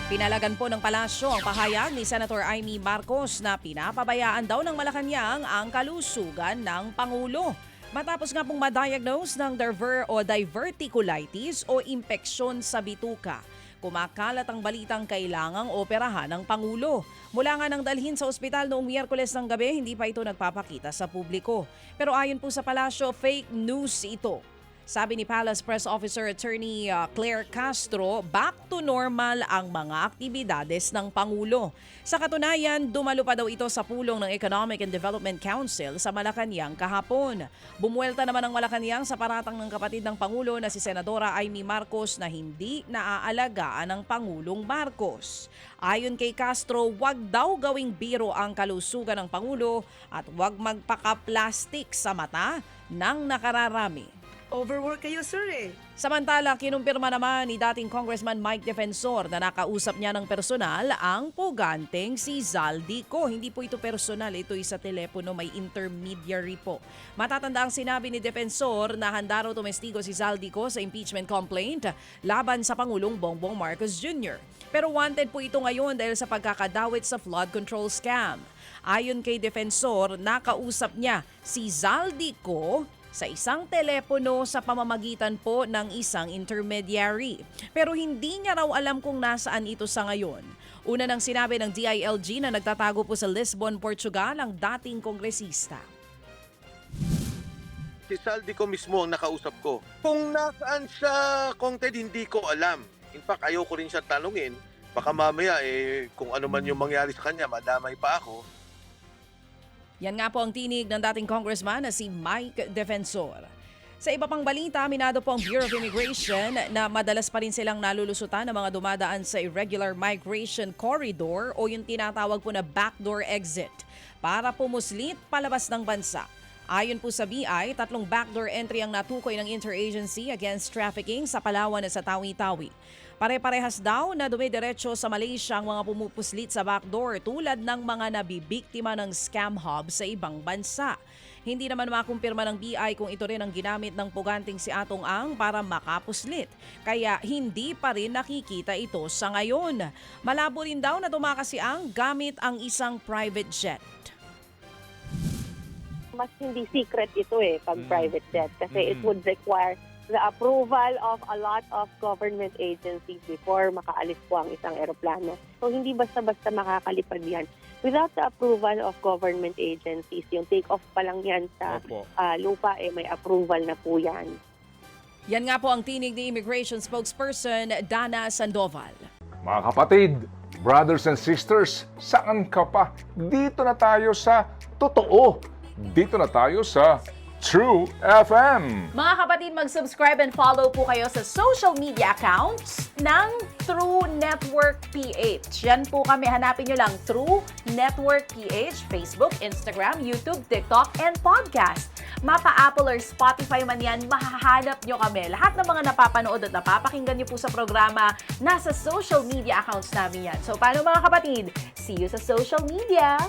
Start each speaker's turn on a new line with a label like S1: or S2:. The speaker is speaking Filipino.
S1: Pinalagan po ng palasyo ang pahayag ni Senator Amy Marcos na pinapabayaan daw ng Malacanang ang kalusugan ng Pangulo. Matapos nga pong ma-diagnose ng diverticulitis o impeksyon sa bituka. Kumakalat ang balitang kailangang operahan ng Pangulo. Mula nga nang dalhin sa ospital noong Miyerkules ng gabi, hindi pa ito nagpapakita sa publiko. Pero ayon po sa palasyo, fake news ito. Sabi ni Palace Press Officer Attorney Claire Castro, back to normal ang mga aktibidades ng Pangulo. Sa katunayan, dumalo pa daw ito sa pulong ng Economic and Development Council sa Malacanang kahapon. Bumuelta naman ang Malacanang sa paratang ng kapatid ng Pangulo na si Senadora Amy Marcos na hindi naaalagaan ng Pangulong Marcos. Ayon kay Castro, wag daw gawing biro ang kalusugan ng Pangulo at wag magpaka-plastic sa mata ng nakararami.
S2: Overwork kayo, sir eh.
S1: Samantala, kinumpirma naman ni dating Congressman Mike Defensor na nakausap niya ng personal ang puganteng si Zaldico. Hindi po ito personal, ito sa telepono, may intermediary po. Matatanda ang sinabi ni Defensor na handa raw tumestigo si Zaldico sa impeachment complaint laban sa Pangulong Bongbong Marcos Jr. Pero wanted po ito ngayon dahil sa pagkakadawit sa flood control scam. Ayon kay Defensor, nakausap niya si Zaldico sa isang telepono sa pamamagitan po ng isang intermediary. Pero hindi niya raw alam kung nasaan ito sa ngayon. Una nang sinabi ng DILG na nagtatago po sa Lisbon, Portugal ang dating kongresista.
S3: Si Zaldico mismo ang nakausap ko. Kung nasaan siya, Kong Ted, hindi ko alam. In fact, ayaw ko rin siya tanungin. Baka mamaya, kung ano man yung mangyari sa kanya, madamay pa ako.
S1: Yan nga po ang tinig ng dating congressman na si Mike Defensor. Sa iba pang balita, minado po ang Bureau of Immigration na madalas pa rin silang nalulusutan ng mga dumadaan sa irregular migration corridor o yung tinatawag po na backdoor exit para pumuslit palabas ng bansa. Ayon po sa BI, 3 backdoor entry ang natukoy ng Interagency Against Trafficking sa Palawan at sa Tawi-Tawi. Pare-parehas daw na dumidiretso sa Malaysia ang mga pumupuslit sa backdoor tulad ng mga nabibiktima ng scam hub sa ibang bansa. Hindi naman makumpirma ng BI kung ito rin ang ginamit ng puganting si Atong Ang para makapuslit. Kaya hindi pa rin nakikita ito sa ngayon. Malabo rin daw na tumakas si Ang gamit ang isang private jet.
S4: Mas hindi secret ito pag private jet kasi it would require the approval of a lot of government agencies before makaalis po ang isang eroplano. So hindi basta-basta makakalipad yan. Without the approval of government agencies, yung take-off pa lang yan sa lupa, may approval na po yan.
S1: Yan nga po ang tinig ni Immigration Spokesperson Dana Sandoval.
S5: Mga kapatid, brothers and sisters, saan ka pa? Dito na tayo sa totoo. Dito na tayo sa True FM.
S6: Mga kapatid, mag-subscribe and follow po kayo sa social media accounts ng True Network PH. Yan po kami, hanapin nyo lang True Network PH, Facebook, Instagram, YouTube, TikTok, and podcast. Mapa Apple or Spotify man yan, mahahanap nyo kami. Lahat ng mga napapanood at napapakinggan nyo po sa programa, nasa social media accounts namin yan. So paano mga kapatid? See you sa social media!